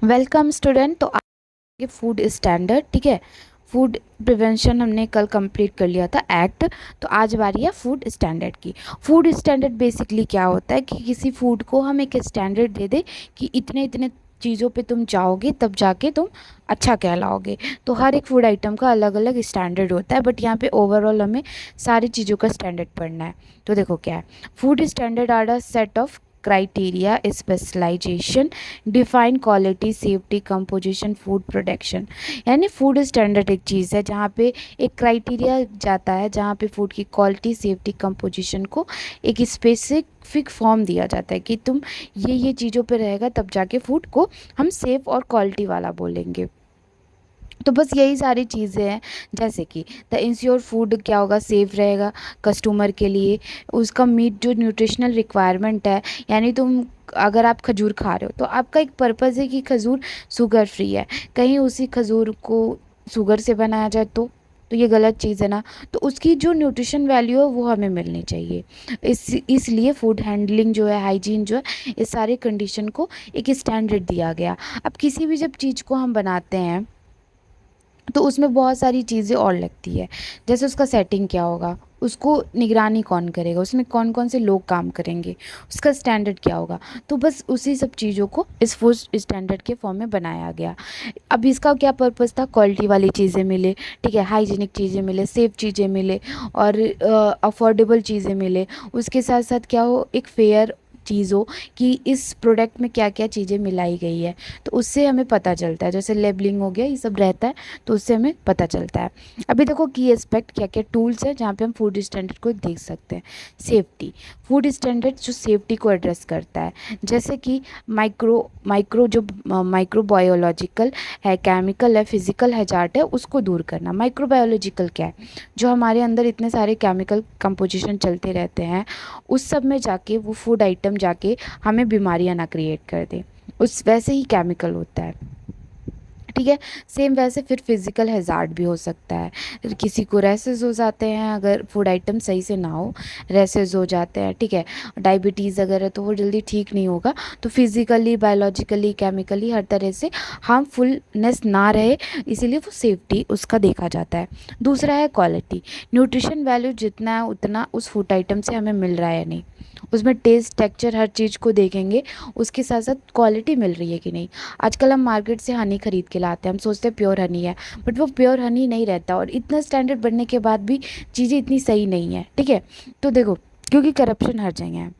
Welcome student. तो आगे food standard, ठीक है। फूड प्रिवेंशन हमने कल कंप्लीट कर लिया था एक्ट। तो आज बारी है फूड स्टैंडर्ड की। फूड स्टैंडर्ड बेसिकली क्या होता है कि किसी फूड को हम एक स्टैंडर्ड दे दे कि इतने इतने चीज़ों पे तुम जाओगे तब जाके तुम अच्छा कहलाओगे। तो हर एक फूड आइटम का अलग अलग स्टैंडर्ड होता है, बट यहाँ पे ओवरऑल हमें सारी चीज़ों का स्टैंडर्ड पढ़ना है। तो देखो क्या है, food standard are a set of criteria specialization define quality safety composition food production. यानी फूड स्टैंडर्ड एक चीज़ है जहाँ पे एक क्राइटेरिया जाता है, जहाँ पे फूड की क्वालिटी सेफ्टी कंपोजिशन को एक स्पेसिफिक फॉर्म दिया जाता है कि तुम ये चीज़ों पे रहेगा तब जाके फूड को हम सेफ और क्वालिटी वाला बोलेंगे। तो बस यही सारी चीज़ें हैं, जैसे कि द इंश्योर फूड क्या होगा, सेफ रहेगा कस्टमर के लिए, उसका मीट जो न्यूट्रिशनल रिक्वायरमेंट है। यानी तुम अगर आप खजूर खा रहे हो तो आपका एक पर्पज़ है कि खजूर शुगर फ्री है, कहीं उसी खजूर को शुगर से बनाया जाए तो ये गलत चीज़ है ना। तो उसकी जो न्यूट्रिशन वैल्यू है वो हमें मिलनी चाहिए। इसलिए फूड हैंडलिंग जो है, हाइजीन जो है, इस सारे कंडीशन को एक स्टैंडर्ड दिया गया। अब किसी भी जब चीज़ को हम बनाते हैं तो उसमें बहुत सारी चीज़ें और लगती है, जैसे उसका सेटिंग क्या होगा, उसको निगरानी कौन करेगा, उसमें कौन कौन से लोग काम करेंगे, उसका स्टैंडर्ड क्या होगा। तो बस उसी सब चीज़ों को इस फूड स्टैंडर्ड के फॉर्म में बनाया गया। अब इसका क्या पर्पस था, क्वालिटी वाली चीज़ें मिले, ठीक है, हाइजीनिक चीज़ें मिले, सेफ़ चीज़ें मिले और अफोर्डेबल चीज़ें मिले। उसके साथ साथ क्या हो, एक फेयर चीज़ हो कि इस प्रोडक्ट में क्या क्या चीज़ें मिलाई गई है, तो उससे हमें पता चलता है। जैसे लेबलिंग हो गया, ये सब रहता है, तो उससे हमें पता चलता है। अभी देखो की एस्पेक्ट क्या क्या टूल्स हैं जहाँ पे हम फूड स्टैंडर्ड को देख सकते हैं। सेफ्टी, फूड स्टैंडर्ड जो सेफ्टी को एड्रेस करता है, जैसे कि माइक्रो माइक्रो जो माइक्रोबायोलॉजिकल है, केमिकल है, फिजिकल हैजार्ड है, उसको दूर करना। माइक्रोबायोलॉजिकल क्या है, जो हमारे अंदर इतने सारे केमिकल कंपोजिशन चलते रहते हैं, उस सब में जाके वो फूड आइटम जाके हमें बीमारियां ना क्रिएट कर दे, उस वैसे ही केमिकल होता है, ठीक है। सेम वैसे फिर फिजिकल हैज़ार्ड भी हो सकता है, किसी को रैसेस हो जाते हैं अगर फूड आइटम सही से ना हो, रैसेस हो जाते हैं, ठीक है। डायबिटीज़ अगर है तो वो जल्दी ठीक नहीं होगा। तो फिजिकली, बायोलॉजिकली, केमिकली हर तरह से हार्मफुलनेस ना रहे, इसीलिए वो सेफ्टी उसका देखा जाता है। दूसरा है क्वालिटी, न्यूट्रिशन वैल्यू जितना है उतना उस फूड आइटम से हमें मिल रहा है या नहीं, उसमें टेस्ट, टेक्सचर, हर चीज़ को देखेंगे। उसके साथ साथ क्वालिटी मिल रही है कि नहीं। आजकल हम मार्केट से हनी खरीद के लाते हैं, हम सोचते हैं प्योर हनी है, बट वो प्योर हनी नहीं रहता, और इतना स्टैंडर्ड बढ़ने के बाद भी चीज़ें इतनी सही नहीं है, ठीक है। तो देखो, क्योंकि करप्शन हर जगह है,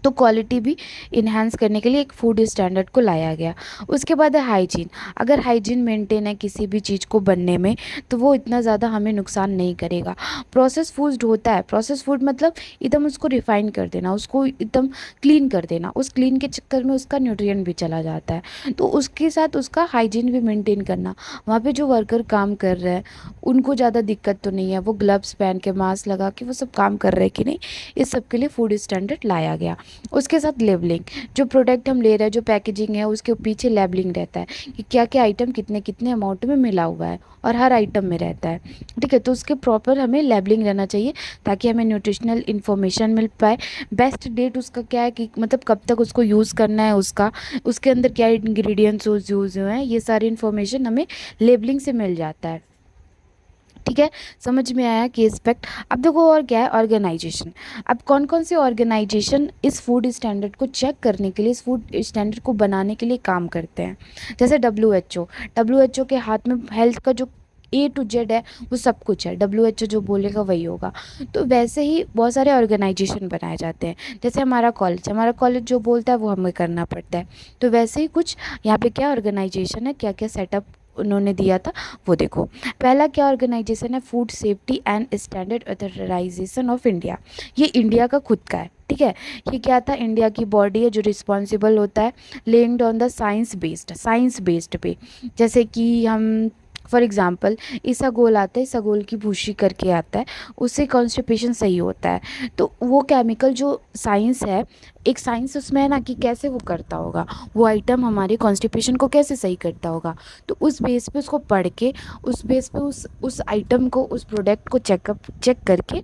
तो क्वालिटी भी इन्हांस करने के लिए एक फूड स्टैंडर्ड को लाया गया। उसके बाद है हाइजीन। अगर हाइजीन मेंटेन है किसी भी चीज़ को बनने में, तो वो इतना ज़्यादा हमें नुकसान नहीं करेगा। प्रोसेस फूड होता है, प्रोसेस फूड मतलब एकदम उसको रिफाइन कर देना, उसको एकदम क्लीन कर देना, उस क्लीन के चक्कर में उसका न्यूट्रिएंट भी चला जाता है। तो उसके साथ उसका हाइजीन भी मेंटेन करना, वहाँ पे जो वर्कर काम कर रहे हैं उनको ज़्यादा दिक्कत तो नहीं है, वो ग्लव्स पहन के, मास्क लगा के वो सब काम कर रहे हैं कि नहीं, इस सब के लिए फूड स्टैंडर्ड लाया गया। उसके साथ लेबलिंग, जो प्रोडक्ट हम ले रहे हैं, जो पैकेजिंग है, उसके पीछे लेबलिंग रहता है कि क्या क्या आइटम कितने कितने अमाउंट में मिला हुआ है, और हर आइटम में रहता है, ठीक है। तो उसके प्रॉपर हमें लेबलिंग रहना चाहिए ताकि हमें न्यूट्रिशनल इन्फॉर्मेशन मिल पाए। बेस्ट डेट उसका क्या है कि मतलब कब तक उसको यूज़ करना है, उसका उसके अंदर क्या इंग्रेडिएंट्स यूज़ हुए हैं, ये सारी इन्फॉर्मेशन हमें लेबलिंग से मिल जाता है, ठीक है। समझ में आया कि एस्पेक्ट। अब देखो और क्या है, ऑर्गेनाइजेशन। अब कौन कौन से ऑर्गेनाइजेशन इस फूड स्टैंडर्ड को चेक करने के लिए, इस फूड स्टैंडर्ड को बनाने के लिए काम करते हैं। जैसे डब्ल्यू एच ओ के हाथ में हेल्थ का जो A to Z है, वो सब कुछ है, WHO जो बोलेगा वही होगा। तो वैसे ही बहुत सारे ऑर्गेनाइजेशन बनाए जाते हैं, जैसे हमारा कॉलेज जो बोलता है वो हमें करना पड़ता है। तो वैसे ही कुछ यहाँ पे क्या ऑर्गेनाइजेशन है, क्या क्या सेटअप उन्होंने दिया था, वो देखो। पहला क्या ऑर्गेनाइजेशन है, food safety and standard authorisation of India. ये इंडिया का खुद का है, ठीक है। ये क्या था, इंडिया की बॉडी है जो रिस्पॉन्सिबल होता है laying on the science based पे। जैसे कि हम फॉर एग्जांपल इसबगोल आता है, इसबगोल की भूसी करके आता है, उससे कॉन्स्टिपेशन सही होता है। तो वो केमिकल जो साइंस है, एक साइंस उसमें है ना कि कैसे वो करता होगा, वो आइटम हमारे कॉन्स्टिपेशन को कैसे सही करता होगा। तो उस बेस पे उसको पढ़ के, उस बेस पे उस आइटम को, उस प्रोडक्ट को चेक करके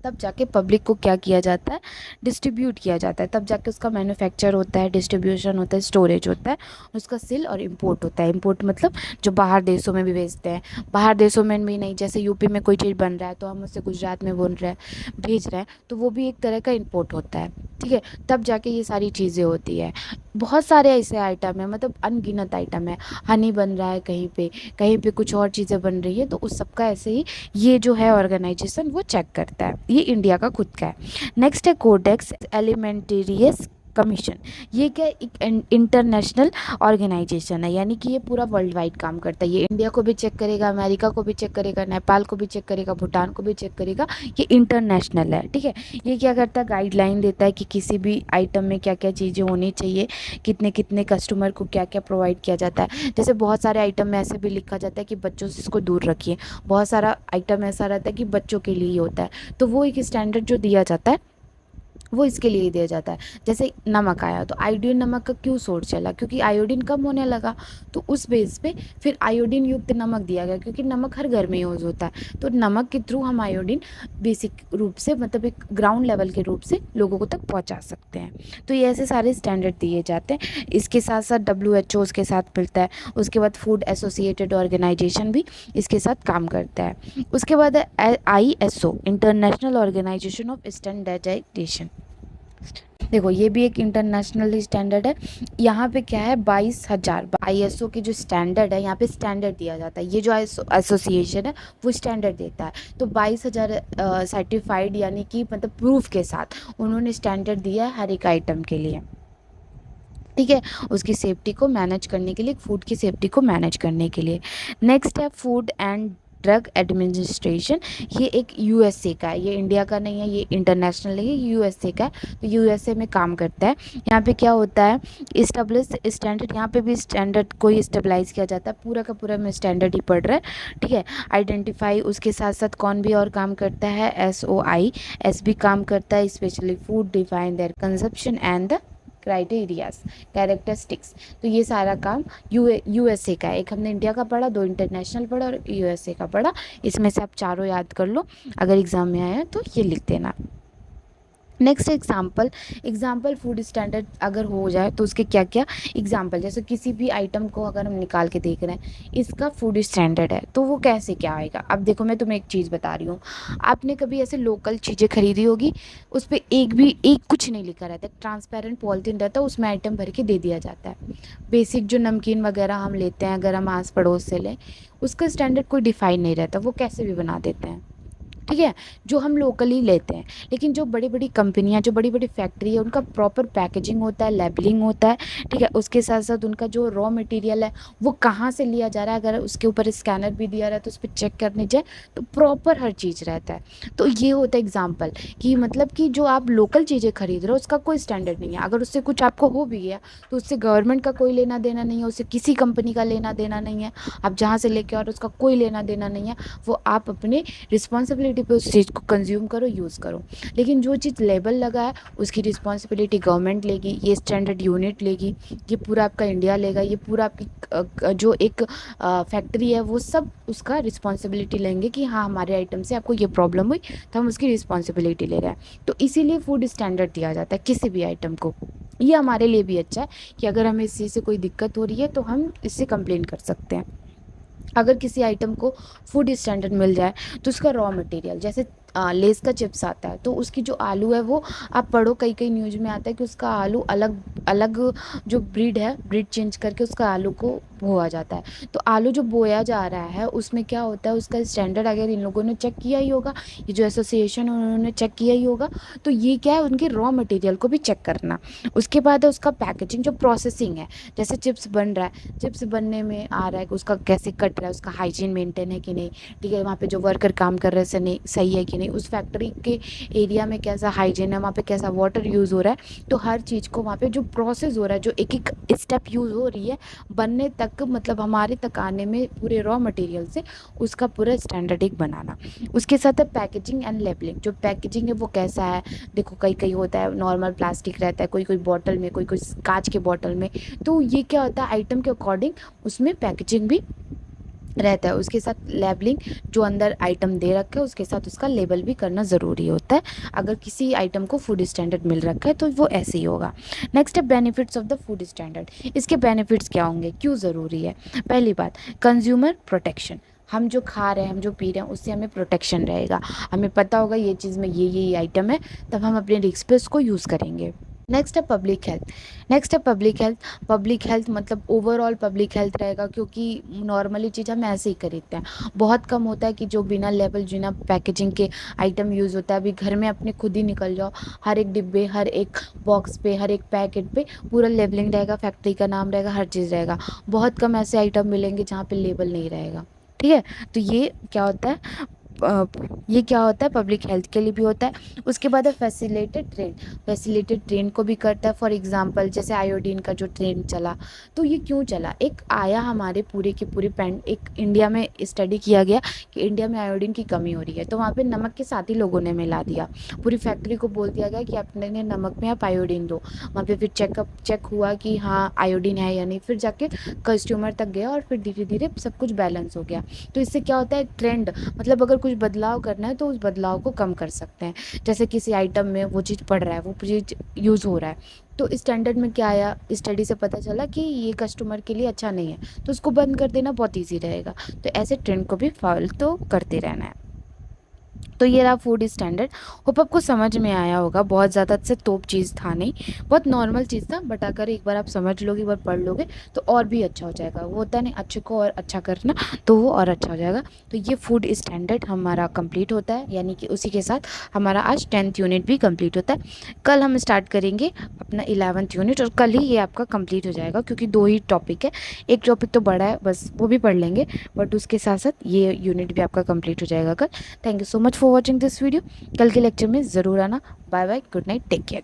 तब जाके पब्लिक को क्या किया जाता है, डिस्ट्रीब्यूट किया जाता है, तब जाके उसका मैन्युफैक्चर होता है, डिस्ट्रीब्यूशन होता है, स्टोरेज होता है, उसका सेल और इम्पोर्ट होता है। इम्पोर्ट मतलब जो बाहर देशों में भी भेजते हैं, बाहर देशों में भी नहीं, जैसे यूपी में कोई चीज़ बन रहा है तो हम उससे गुजरात में बोल रहे हैं, भेज रहे हैं, तो वो भी एक तरह का इम्पोर्ट होता है, ठीक है। तब जाके ये सारी चीज़ें होती है। बहुत सारे ऐसे आइटम है, मतलब अनगिनत आइटम है, हनी बन रहा है कहीं पे, कहीं पे कुछ और चीज़ें बन रही है, तो उस सब का ऐसे ही ये जो है ऑर्गेनाइजेशन वो चेक करता है। ये इंडिया का खुद का है। नेक्स्ट है कोडेक्स एलिमेंटेरियस कमीशन। ये क्या, एक इंटरनेशनल ऑर्गेनाइजेशन है, यानी कि ये पूरा वर्ल्ड वाइड काम करता है। ये इंडिया को भी चेक करेगा, अमेरिका को भी चेक करेगा, नेपाल को भी चेक करेगा, भूटान को भी चेक करेगा। ये इंटरनेशनल है, ठीक है। ये क्या करता है, गाइडलाइन देता है कि किसी भी आइटम में क्या क्या चीज़ें होनी चाहिए, कितने कितने कस्टमर को क्या क्या प्रोवाइड किया जाता है। जैसे बहुत सारे आइटम में ऐसे भी लिखा जाता है कि बच्चों से इसको दूर रखिए। बहुत सारा आइटम ऐसा रहता है कि बच्चों के लिए ही होता है, तो वो एक स्टैंडर्ड जो दिया जाता है वो इसके लिए ही दिया जाता है। जैसे नमक आया, तो आयोडीन नमक का क्यों सोर्स चला, क्योंकि आयोडीन कम होने लगा, तो उस बेस पे फिर आयोडीन युक्त नमक दिया गया, क्योंकि नमक हर घर में यूज़ होता है, तो नमक के थ्रू हम आयोडीन बेसिक रूप से, मतलब एक ग्राउंड लेवल के रूप से लोगों को तक पहुंचा सकते हैं। तो ये ऐसे सारे स्टैंडर्ड दिए जाते हैं। इसके साथ साथ WHO उसके साथ मिलता है, उसके बाद फूड एसोसिएटेड ऑर्गेनाइजेशन भी इसके साथ काम करता है। उसके बाद है ISO, International Organization of Standardization. देखो ये भी एक इंटरनेशनल स्टैंडर्ड है। यहाँ पे क्या है, 22,000 ISO के जो स्टैंडर्ड है, यहाँ पे स्टैंडर्ड दिया जाता है। ये जो एसोसिएशन है वो स्टैंडर्ड देता है, तो 22,000 सर्टिफाइड, यानी कि मतलब प्रूफ के साथ उन्होंने स्टैंडर्ड दिया है हर एक आइटम के लिए, ठीक है, उसकी सेफ्टी को मैनेज करने के लिए, फूड की सेफ्टी को मैनेज करने के लिए। नेक्स्ट है फूड एंड ड्रग एडमिनिस्ट्रेशन। ये एक USA का है, ये इंडिया का नहीं है, ये इंटरनेशनल नहीं है, ये USA का है, तो USA में काम करता है। यहाँ पे क्या होता है, इस्टेब्लिश स्टैंडर्ड, यहाँ पे भी स्टैंडर्ड को ही स्टेबलाइज किया जाता है, पूरा का पूरा में स्टैंडर्ड ही पढ़ रहा है, ठीक है। आइडेंटिफाई, उसके साथ साथ कौन भी और काम करता है, SOIS भी काम करता है, specially food define there consumption and the criterias, characteristics. तो ये सारा काम USA का है। एक हमने इंडिया का पढ़ा, 2 इंटरनेशनल पढ़ा और USA का पढ़ा। इसमें से आप चारों याद कर लो, अगर एग्जाम में आया तो ये लिख देना। नेक्स्ट एग्जाम्पल फूड स्टैंडर्ड अगर हो जाए तो उसके क्या क्या एग्जाम्पल, जैसे किसी भी आइटम को अगर हम निकाल के देख रहे हैं, इसका फूड स्टैंडर्ड है, तो वो कैसे क्या आएगा। अब देखो मैं तुम्हें एक चीज़ बता रही हूँ, आपने कभी ऐसे लोकल चीज़ें खरीदी होगी, उस पर एक कुछ नहीं लिखा रहता, ट्रांसपेरेंट पॉलिथीन रहता है, उसमें आइटम भर के दे दिया जाता है। बेसिक जो नमकीन वगैरह हम लेते हैं, अगर हम आस पड़ोस से लें, उसका स्टैंडर्ड कोई डिफाइन नहीं रहता, वो कैसे भी बना देते हैं, ठीक है, जो हम लोकली लेते हैं। लेकिन जो बड़ी बड़ी कंपनियां, जो बड़ी बड़ी फैक्ट्री है, उनका प्रॉपर पैकेजिंग होता है, लेबलिंग होता है, ठीक है। उसके साथ साथ उनका जो रॉ मटेरियल है वो कहाँ से लिया जा रहा है, अगर उसके ऊपर स्कैनर भी दिया रहा है तो उस पर चेक करने जाए तो प्रॉपर हर चीज़ रहता है। तो ये होता है एग्जाम्पल कि मतलब कि जो आप लोकल चीज़ें खरीद रहे हो उसका कोई स्टैंडर्ड नहीं है, अगर उससे कुछ आपको हो भी गया तो उससे गवर्नमेंट का कोई लेना देना नहीं है, उससे किसी कंपनी का लेना देना नहीं है, आप जहाँ से लेके आ रहे हो उसका कोई लेना देना नहीं है, वो आप अपने रिस्पॉन्सिबिलिटी पे उस चीज़ को कंज्यूम करो, यूज़ करो। लेकिन जो चीज़ लेबल लगा है उसकी रिस्पॉन्सिबिलिटी गवर्नमेंट लेगी, ये स्टैंडर्ड यूनिट लेगी, ये पूरा आपका इंडिया लेगा, ये पूरा आपकी जो एक फैक्ट्री है वो सब उसका रिस्पॉन्सिबिलिटी लेंगे कि हाँ हमारे आइटम से आपको ये प्रॉब्लम हुई तो हम उसकी रिस्पॉन्सिबिलिटी ले रहे हैं। तो इसीलिए फूड स्टैंडर्ड दिया जाता है किसी भी आइटम को। ये हमारे लिए भी अच्छा है कि अगर हमें इस चीज़ से कोई दिक्कत हो रही है तो हम इससे कंप्लेन कर सकते हैं। अगर किसी आइटम को फूड स्टैंडर्ड मिल जाए तो उसका रॉ मटेरियल, जैसे लेस का चिप्स आता है तो उसकी जो आलू है वो आप पढ़ो, कई कई न्यूज़ में आता है कि उसका आलू अलग अलग जो ब्रीड है, ब्रीड चेंज करके उसका आलू को बोया जाता है। तो आलू जो बोया जा रहा है उसमें क्या होता है, उसका स्टैंडर्ड अगर इन लोगों ने चेक किया ही होगा, ये जो एसोसिएशन है उन्होंने चेक किया ही होगा, तो ये क्या है, उनके रॉ मटेरियल को भी चेक करना। उसके बाद है उसका पैकेजिंग, जो प्रोसेसिंग है, जैसे चिप्स बन रहा है, चिप्स बनने में आ रहा है उसका कैसे कट रहा है, उसका हाइजीन मेंटेन है कि नहीं, ठीक है, वहाँ पे जो वर्कर काम कर रहे हैं सही सही है कि नहीं, उस फैक्ट्री के एरिया में कैसा हाइजीन है, वहाँ पे कैसा वाटर यूज़ हो रहा है। तो हर चीज़ को वहाँ पे जो प्रोसेस हो रहा है, जो एक एक स्टेप यूज़ हो रही है बनने तक, मतलब हमारे तक आने में पूरे रॉ मटेरियल से, उसका पूरा स्टैंडर्ड एक बनाना। उसके साथ है पैकेजिंग एंड लेबलिंग, जो पैकेजिंग है वो कैसा है, देखो कई कई होता है नॉर्मल प्लास्टिक रहता है, कोई कोई बॉटल में, कोई कोई कांच के बॉटल में, तो ये क्या होता है आइटम के अकॉर्डिंग उसमें पैकेजिंग भी रहता है, उसके साथ लेबलिंग, जो अंदर आइटम दे रखा है उसके साथ उसका लेबल भी करना ज़रूरी होता है। अगर किसी आइटम को फूड स्टैंडर्ड मिल रखा है तो वो ऐसे ही होगा। नेक्स्ट है benefits of the food standard. इसके बेनिफिट्स क्या होंगे, क्यों ज़रूरी है? पहली बात, कंज्यूमर प्रोटेक्शन। हम जो खा रहे हैं, हम जो पी रहे हैं, उससे हमें प्रोटेक्शन रहेगा। हमें पता होगा ये चीज़ में ये आइटम है, तब हम अपने रिस्क पे उसको यूज़ करेंगे। नेक्स्ट है पब्लिक हेल्थ। नेक्स्ट है पब्लिक हेल्थ। पब्लिक हेल्थ मतलब ओवरऑल पब्लिक हेल्थ रहेगा, क्योंकि नॉर्मली चीज़ हम ऐसे ही खरीदते हैं। बहुत कम होता है कि जो बिना लेबल, बिना पैकेजिंग के आइटम यूज़ होता है। अभी घर में अपने खुद ही निकल जाओ, हर एक डिब्बे, हर एक बॉक्स पे, हर एक पैकेट पे पूरा लेबलिंग रहेगा, फैक्ट्री का नाम रहेगा, हर चीज़ रहेगा। बहुत कम ऐसे आइटम मिलेंगे जहाँ पे लेबल नहीं रहेगा। ठीक है, तो ये क्या होता है, ये क्या होता है, पब्लिक हेल्थ के लिए भी होता है। उसके बाद है फैसिलिटेड ट्रेन। फैसिलिटेड ट्रेन को भी करता है। फॉर एग्जांपल जैसे आयोडीन का जो ट्रेन चला, तो ये क्यों चला? एक आया हमारे पूरे की पूरी एक इंडिया में स्टडी किया गया कि इंडिया में आयोडीन की कमी हो रही है, तो वहाँ पे नमक के साथ ही लोगों ने मिला दिया। पूरी फैक्ट्री को बोल दिया गया कि अपने ने नमक में आप आयोडीन दो। वहाँ पे फिर चेक हुआ कि हाँ आयोडीन है या नहीं, फिर जाके कस्टमर तक गया और फिर धीरे धीरे सब कुछ बैलेंस हो गया। तो इससे क्या होता है, ट्रेंड, मतलब अगर कुछ बदलाव करना है तो उस बदलाव को कम कर सकते हैं। जैसे किसी आइटम में वो चीज़ पड़ रहा है, वो चीज़ यूज़ हो रहा है, तो स्टैंडर्ड में क्या आया, स्टडी से पता चला कि ये कस्टमर के लिए अच्छा नहीं है, तो उसको बंद कर देना बहुत ईजी रहेगा। तो ऐसे ट्रेंड को भी फॉलो तो करते रहना है। तो ये रहा फूड स्टैंडर्ड। होप आपको समझ में आया होगा। बहुत ज़्यादा से तोप चीज़ था नहीं, बहुत नॉर्मल चीज़ था, बट अगर एक बार आप समझ लोगे, एक बार पढ़ लोगे तो और भी अच्छा हो जाएगा। वो होता नहीं अच्छे को और अच्छा करना, तो वो और अच्छा हो जाएगा। तो ये फूड स्टैंडर्ड हमारा कंप्लीट होता है, यानी कि उसी के साथ हमारा आज 10th यूनिट भी कंप्लीट होता है। कल हम स्टार्ट करेंगे अपना 11th यूनिट, और कल ही ये आपका कंप्लीट हो जाएगा, क्योंकि 2 ही टॉपिक है। एक टॉपिक तो बड़ा है, बस वो भी पढ़ लेंगे, बट उसके साथ साथ ये यूनिट भी आपका कंप्लीट हो जाएगा कल। Thank you so much for watching this video. कल के लेक्चर में ज़रूर आना। Bye bye, good night, take care.